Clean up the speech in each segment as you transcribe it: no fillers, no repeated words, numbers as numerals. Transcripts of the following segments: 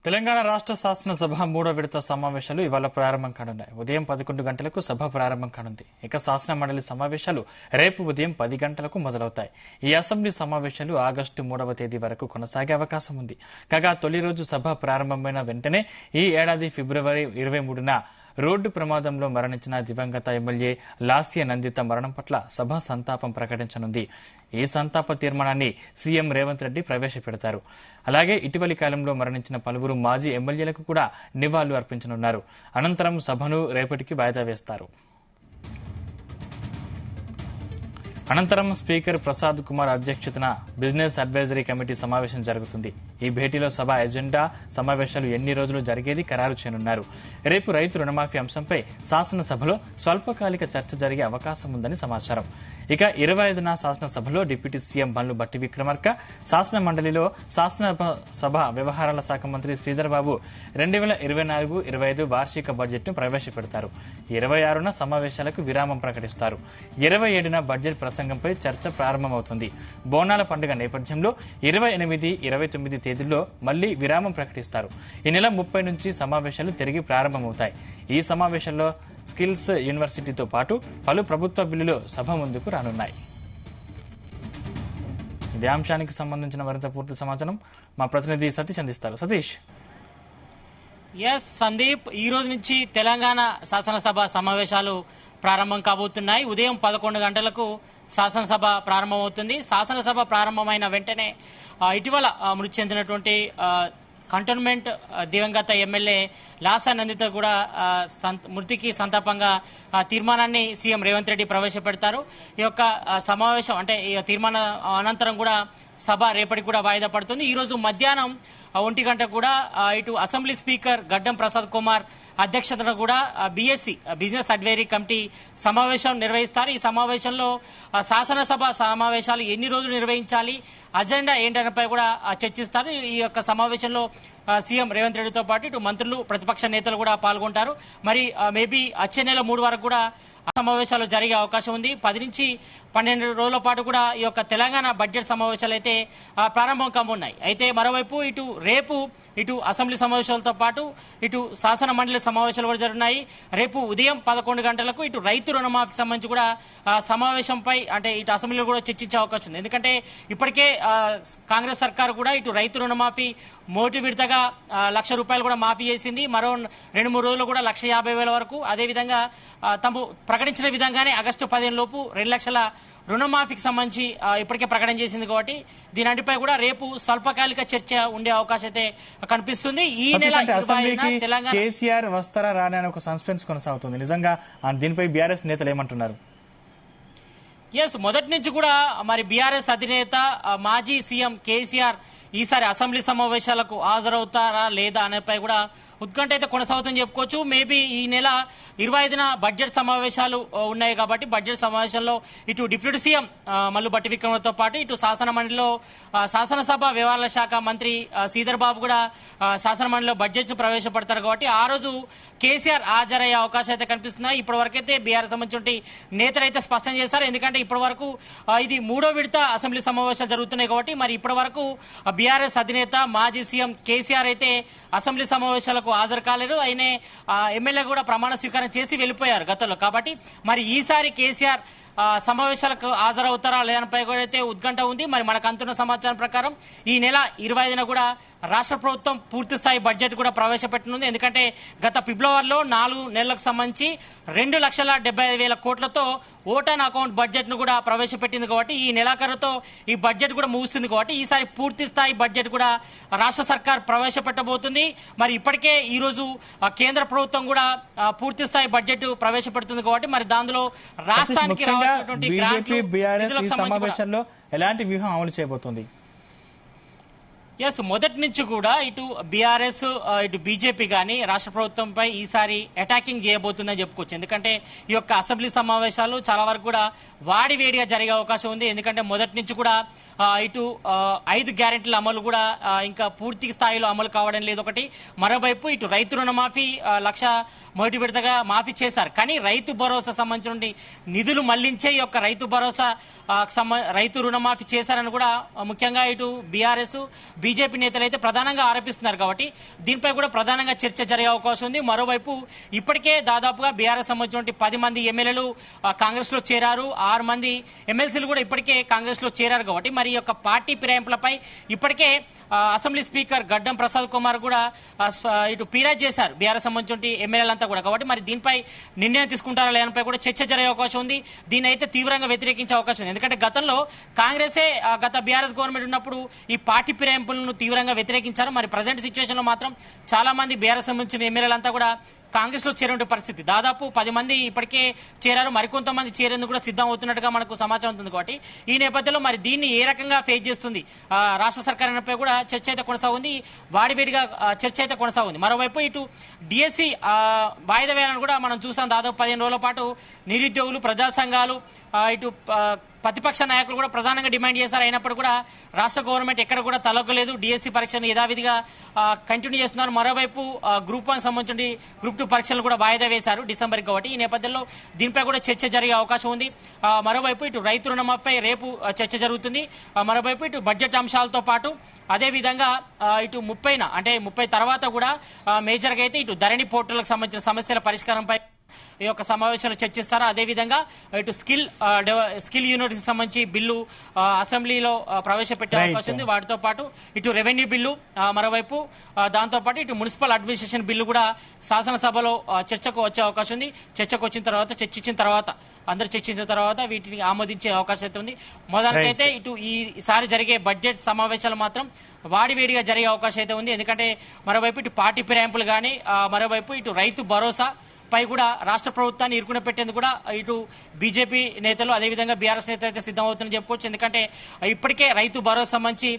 తెలంగాణ రాష్ట్ర శాసనసభ మూడో విడత సమావేశాలు ఇవాళ ప్రారంభం కానున్నాయి. ఉదయం 11 గంటలకు సభ ప్రారంభం కానుంది. ఇక శాసన మండలి సమావేశాలు రేపు ఉదయం 10 గంటలకు మొదలవుతాయి. ఈ అసెంబ్లీ సమావేశాలు ఆగస్టు 3వ తేదీ వరకు కొనసాగే అవకాశం ఉంది. కాగా తొలి రోజు సభ ప్రారంభమైన వెంటనే ఈ ఏడాది ఫిబ్రవరి 23న రోడ్డు ప్రమాదంలో మరణించిన దివంగత ఎమ్మెల్యే లాస్య నందిత మరణం పట్ల సభ సంతాపం ప్రకటించనుంది. ఈ సంతాప తీర్మానాన్ని సీఎం రేవంత్ రెడ్డి ప్రవేశపెడతారు. అలాగే ఇటీవలి కాలంలో మరణించిన పలువురు మాజీ ఎమ్మెల్యేలకు కూడా నివాళులు అర్పించనున్నారు. అనంతరం సభను రేపటికి వాయిదా వేస్తారు. అనంతరం స్పీకర్ ప్రసాద్ కుమార్ అధ్యక్షతన బిజినెస్ అడ్వైజరీ కమిటీ సమావేశం జరుగుతుంది. ఈ భేటీలో సభ ఎజెండా, సమావేశాలు ఎన్ని రోజులు జరిగేది ఖరారు చేయనున్నారు. రేపు రైతు రుణమాఫీ అంశంపై శాసనసభలో స్వల్పకాలిక చర్చ జరిగే అవకాశం ఉందని సమాచారం. ఇక 25న శాసనసభలో డిప్యూటీ సీఎం బండ్లు భట్టి విక్రమార్క, శాసన మండలిలో శాసనసభ వ్యవహారాల శాఖ మంత్రి శ్రీధర్ బాబు 2024-25 వార్షిక బడ్జెట్ను ప్రవేశపెడతారు. 26న సమావేశాలకు విరామం ప్రకటిస్తారు. 27న బడ్జెట్ ప్రసంగంపై చర్చ ప్రారంభమవుతుంది. బోనాల పండుగ నేపథ్యంలో 28, 29 తేదీల్లో మళ్లీ విరామం ప్రకటిస్తారు. ఈ నెల 30 నుంచి సమావేశాలు తిరిగి ప్రారంభమవుతాయి. ఈ సమావేశంలో స్కిల్స్ యూనివర్సిటీతో పాటు పలు ప్రభుత్వ బిల్లులు సభ ముందుకు రానున్నాయి. ఇదే అంశానికి సంబంధించిన మరింత పూర్తి సమాచారం మా ప్రతినిధి సతీష్ అందిస్తారు. సతీష్. సందీప్, ఈ రోజు నుంచి తెలంగాణ శాసనసభ సమావేశాలు ప్రారంభం కాబోతున్నాయి. ఉదయం 11 గంటలకు శాసనసభ ప్రారంభమవుతుంది. శాసనసభ ప్రారంభమైన వెంటనే ఇటీవల మృతి చెందినటువంటి కంటోన్మెంట్ దివంగత ఎమ్మెల్యే లాసా నందిత కూడా మృతికి సంతాపంగా తీర్మానాన్ని సీఎం రేవంత్ రెడ్డి ప్రవేశపెడతారు. ఈ యొక్క సమావేశం అంటే ఈ తీర్మానం అనంతరం కూడా సభ రేపటికి కూడా వాయిదా పడుతుంది. ఈరోజు మధ్యాహ్నం 1 గంట కూడా ఇటు అసెంబ్లీ స్పీకర్ గడ్డం ప్రసాద్ కుమార్ అధ్యక్షతన కూడా బీఎస్సీ బిజినెస్ అడ్వైజరీ కమిటీ సమావేశం నిర్వహిస్తారు. ఈ సమావేశంలో శాసనసభ సమావేశాలు ఎన్ని రోజులు నిర్వహించాలి, అజెండా ఏంటనేపై కూడా చర్చిస్తారు. ఈ యొక్క సమావేశంలో సీఎం రేవంత్ రెడ్డితో పాటు ఇటు మంత్రులు, ప్రతిపక్ష నేతలు కూడా పాల్గొంటారు. మరి మేబీ వచ్చే నెల 3 వరకు కూడా సమావేశాలు జరిగే అవకాశం ఉంది. 10 నుంచి 12 రోజుల పాటు కూడా ఈ యొక్క తెలంగాణ బడ్జెట్ సమావేశాలు అయితే ప్రారంభం కానున్నాయి. అయితే మరోవైపు రేపు అసెంబ్లీ సమావేశాలతో పాటు ఇటు శాసన మండలి సమావేశాలు కూడా జరుగుతున్నాయి. రేపు ఉదయం 11 గంటలకు ఇటు రైతు రుణమాఫీకి సంబంధించి కూడా సమావేశంపై అంటే ఇటు అసెంబ్లీలో కూడా చర్చించే అవకాశం ఉంది. ఎందుకంటే ఇప్పటికే కాంగ్రెస్ సర్కారు కూడా ఇటు రైతు రుణమాఫీ మొదటి విడతగా ₹1,00,000 కూడా మాఫీ చేసింది. మరో 2-3 రోజులు కూడా 1,50,000 వరకు. అదేవిధంగా తాము ప్రకటించిన విధంగానే ఆగస్టు 15 లోపు 2 లక్షల రుణమాఫీకి సంబంధించి ఇప్పటికే ప్రకటన చేసింది. కాబట్టి దీనిపై కూడా రేపు స్వల్పకాలిక చర్చ ఉండే అవకాశం అయితే కనిపిస్తుంది. ఈ నెల తెలంగాణ కేసీఆర్ వస్తారా రాని అనే ఒక సస్పెన్స్ కొనసాగుతుంది. నిజంగా దీనిపై బీఆర్ఎస్ నేతలు ఏమంటున్నారు? మొదటి నుంచి కూడా మరి బీఆర్ఎస్ అధినేత మాజీ సీఎం కేసీఆర్ ఈసారి అసెంబ్లీ సమావేశాలకు హాజరవుతారా లేదా అనేపై కూడా ఉత్కంఠ అయితే కొనసాగుతుందని చెప్పుకోవచ్చు. మేబీ ఈ నెల 25న బడ్జెట్ సమావేశాలు ఉన్నాయి కాబట్టి బడ్జెట్ సమావేశంలో ఇటు డిప్యూటీ సీఎం మల్లు భట్టి విక్రమతో పాటు ఇటు శాసన మండలిలో శాసనసభ వ్యవహారాల శాఖ మంత్రి శ్రీధర్ బాబు కూడా శాసన మండలిలో బడ్జెట్ ను ప్రవేశపెడతారు. కాబట్టి ఆ రోజు కేసీఆర్ హాజరయ్యే అవకాశం అయితే కనిపిస్తున్నాయి. ఇప్పటి వరకైతే బీఆర్ఎస్ సంబంధించిన నేతలు అయితే స్పష్టం చేశారు. ఎందుకంటే ఇప్పటి వరకు ఇది 3వ విడత అసెంబ్లీ సమావేశాలు జరుగుతున్నాయి కాబట్టి మరి ఇప్పటి వరకు బీఆర్ఎస్ అధినేత మాజీ సీఎం కేసీఆర్ అయితే అసెంబ్లీ సమావేశాలకు హాజరు కాలేరు. ఆయన ఎమ్మెల్యే కూడా ప్రమాణ స్వీకారం చేసి వెళ్ళిపోయారు గతంలో. కాబట్టి మరి ఈసారి కేసీఆర్ సమావేశాలకు హాజరవుతారా లేదనిపై కూడా అయితే ఉత్కంఠ ఉంది. మరి మనకు అందుతున్న సమాచారం ప్రకారం ఈ నెల 25న కూడా రాష్ట్ర ప్రభుత్వం పూర్తి స్థాయి బడ్జెట్ కూడా ప్రవేశపెట్టనుంది. ఎందుకంటే గత ఫిబ్రవరిలో 4 నెలలకు సంబంధించి 2,75,000 కోట్లతో ఓట్ అండ్ అకౌంట్ బడ్జెట్ ను కూడా ప్రవేశపెట్టింది. కాబట్టి ఈ నెలాఖరుతో ఈ బడ్జెట్ కూడా ముగుస్తుంది. కాబట్టి ఈసారి పూర్తి స్థాయి బడ్జెట్ కూడా రాష్ట్ర సర్కార్ ప్రవేశపెట్టబోతుంది. మరి ఇప్పటికే ఈ రోజు కేంద్ర ప్రభుత్వం కూడా పూర్తి స్థాయి బడ్జెట్ ప్రవేశపెడుతుంది. కాబట్టి మరి దానిలో రాష్ట్రానికి సమావేశంలో ఎలాంటి వ్యూహం అమలు చేయబోతుంది? మొదటి నుంచి కూడా ఇటు బీఆర్ఎస్ ఇటు బీజేపీ కానీ రాష్ట్ర ప్రభుత్వంపై ఈసారి అటాకింగ్ చేయబోతుందని చెప్పుకోవచ్చు. ఎందుకంటే ఈ యొక్క అసెంబ్లీ సమావేశాలు చాలా వరకు కూడా వాడివేడిగా జరిగే అవకాశం ఉంది. ఎందుకంటే మొదటి నుంచి కూడా ఇటు 5 గ్యారెంటీల అమలు కూడా ఇంకా పూర్తి స్థాయిలో అమలు కావడం లేదు ఒకటి. మరోవైపు ఇటు రైతు రుణమాఫీ 1,00,000 మొదటి విడతగా మాఫీ చేశారు. కానీ రైతు భరోసా సంబంధించిన నిధులు మళ్లించే ఈ యొక్క రైతు భరోసా రైతు రుణమాఫీ చేశారని కూడా ముఖ్యంగా ఇటు బీఆర్ఎస్ బీజేపీ నేతలు అయితే ప్రధానంగా ఆరోపిస్తున్నారు కాబట్టి దీనిపై కూడా ప్రధానంగా చర్చ జరిగే అవకాశం ఉంది. మరోవైపు ఇప్పటికే దాదాపుగా బీఆర్ఎస్ సంబంధించిన 10 మంది ఎమ్మెల్యేలు కాంగ్రెస్ లో చేరారు, 6 మంది ఎమ్మెల్సీలు కూడా ఇప్పటికే కాంగ్రెస్ లో చేరారు కాబట్టి మరి యొక్క పార్టీ ఫిరాయింపులపై ఇప్పటికే అసెంబ్లీ స్పీకర్ గడ్డం ప్రసాద్ కుమార్ కూడా ఇటు ఫిర్యాదు చేశారు బీఆర్ఎస్ సంబంధించిన ఎమ్మెల్యేలంతా కూడా. కాబట్టి మరి దీనిపై నిర్ణయం తీసుకుంటారా లేనిపై కూడా చర్చ జరిగే అవకాశం ఉంది. దీని అయితే తీవ్రంగా వ్యతిరేకించే అవకాశం ఉంది. ఎందుకంటే గతంలో కాంగ్రెసే గత బీఆర్ఎస్ గవర్నమెంట్ ఉన్నప్పుడు ఈ పార్టీ ఫిరాయింపులను తీవ్రంగా వ్యతిరేకించారు. మరి ప్రజెంట్ సిచ్యువేషన్ లో మాత్రం చాలా మంది బీఆర్ఎస్ సంబంధించిన ఎమ్మెల్యేలంతా కూడా కాంగ్రెస్ లో చేరే పరిస్థితి. దాదాపు 10 మంది ఇప్పటికే చేరారు, మరికొంతమంది చేరేందుకు కూడా సిద్ధం అవుతున్నట్టుగా మనకు సమాచారం ఉంటుంది. కాబట్టి ఈ నేపథ్యంలో మరి దీన్ని ఏ రకంగా ఫేస్ చేస్తుంది రాష్ట్ర సర్కారుపై కూడా చర్చ అయితే కొనసాగుంది, వాడివేడిగా చర్చ అయితే కొనసాగుంది. మరోవైపు ఇటు డిఎస్సి వాయిదా వేయాలని కూడా మనం చూసాం. దాదాపు 15 రోజుల పాటు నిరుద్యోగులు, ప్రజా సంఘాలు, ఇటు ప్రతిపక్ష నాయకులు కూడా ప్రధానంగా డిమాండ్ చేశారు. అయినప్పుడు కూడా రాష్ట్ర గవర్నమెంట్ ఎక్కడ కూడా తలొగ్గలేదు, డిఎస్సి పరీక్షను యథావిధిగా కంటిన్యూ చేస్తున్నారు. మరోవైపు గ్రూప్ 1 సంబంధించి గ్రూప్ 2 పరీక్షలు కూడా వాయిదా వేశారు డిసెంబర్కి. కాబట్టి ఈ నేపథ్యంలో దీనిపై కూడా చర్చ జరిగే అవకాశం ఉంది. మరోవైపు ఇటు రైతు రుణమాఫీపై రేపు చర్చ జరుగుతుంది. మరోవైపు ఇటు బడ్జెట్ అంశాలతో పాటు అదేవిధంగా ఇటు 30 తర్వాత కూడా మేజర్గా అయితే ఇటు ధరణి పోర్టల్కి సంబంధించిన సమస్యల పరిష్కారంపై ఈ యొక్క సమావేశంలో చర్చిస్తారు. అదేవిధంగా ఇటు స్కిల్ యూనివర్సిటీ సంబంధించి బిల్లు అసెంబ్లీలో ప్రవేశపెట్టే అవకాశం ఉంది. వాటితో పాటు ఇటు రెవెన్యూ బిల్లు, మరోవైపు దాంతో పాటు ఇటు మున్సిపల్ అడ్మినిస్ట్రేషన్ బిల్లు కూడా శాసనసభలో చర్చకు వచ్చే అవకాశం ఉంది. అందరూ చర్చించిన తర్వాత వీటిని ఆమోదించే అవకాశం అయితే ఉంది. మొదటికైతే ఇటు ఈసారి జరిగే బడ్జెట్ సమావేశాలు మాత్రం వాడివేడిగా జరిగే అవకాశం అయితే ఉంది. ఎందుకంటే మరోవైపు ఇటు పార్టీ ఫిరాయింపులు కానీ, మరోవైపు ఇటు రైతు భరోసా పై కూడా రాష్ట్ర ప్రభుత్వాన్ని ఇరుకున పెట్టేందుకు కూడా ఇటు బీజేపీ నేతలు అదేవిధంగా బీఆర్ఎస్ నేతలు అయితే సిద్ధమవుతుందని చెప్పుకోవచ్చు. ఎందుకంటే ఇప్పటికే రైతు భరోసా సంబంధించి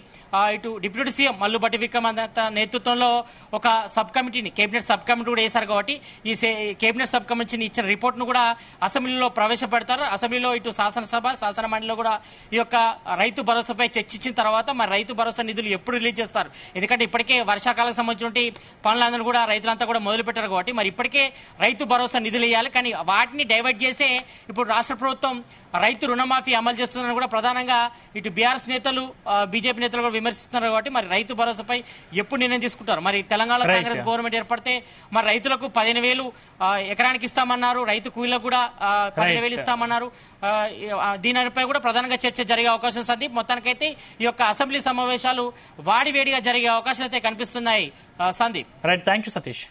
ఇటు డిప్యూటీ సీఎం మల్లుబట్టి విక్రమార్క నేతృత్వంలో ఒక సబ్ కమిటీని, కేబినెట్ సబ్ కమిటీ కూడా వేశారు. కాబట్టి ఈ కేబినెట్ సబ్ కమిటీని ఇచ్చిన రిపోర్ట్ను కూడా అసెంబ్లీలో ప్రవేశపెడతారు. అసెంబ్లీలో ఇటు శాసనసభ, శాసన మండలిలో కూడా ఈ యొక్క రైతు భరోసాపై చర్చించిన తర్వాత మరి రైతు భరోసా నిధులు ఎప్పుడు రిలీజ్ చేస్తారు? ఎందుకంటే ఇప్పటికే వర్షాకాలకు సంబంధించిన పనులందరూ కూడా రైతులంతా కూడా మొదలు పెట్టారు. కాబట్టి మరి ఇప్పటికే రైతు భరోసా నిధులు ఇవ్వాలి, కానీ వాటిని డైవర్ట్ చేసే ఇప్పుడు రాష్ట్ర ప్రభుత్వం రైతు రుణమాఫీ అమలు చేస్తుందని కూడా ప్రధానంగా ఇటు బీఆర్ఎస్ నేతలు, బీజేపీ నేతలు కూడా విమర్శిస్తున్నారు. కాబట్టి మరి రైతు భరోసాపై ఎప్పుడు నిర్ణయం తీసుకుంటారు? మరి తెలంగాణ కాంగ్రెస్ గవర్నమెంట్ ఏర్పడితే మరి రైతులకు 15,000 ఎకరానికి ఇస్తామన్నారు, రైతు కూలీలకు కూడా 12,000 ఇస్తామన్నారు. దీనిపై కూడా ప్రధానంగా చర్చ జరిగే అవకాశం ఉంది. మొత్తానికైతే ఈ యొక్క అసెంబ్లీ సమావేశాలు వాడివేడిగా జరిగే అవకాశాలు అయితే కనిపిస్తున్నాయి. Sandeep. Right, thank you Satish.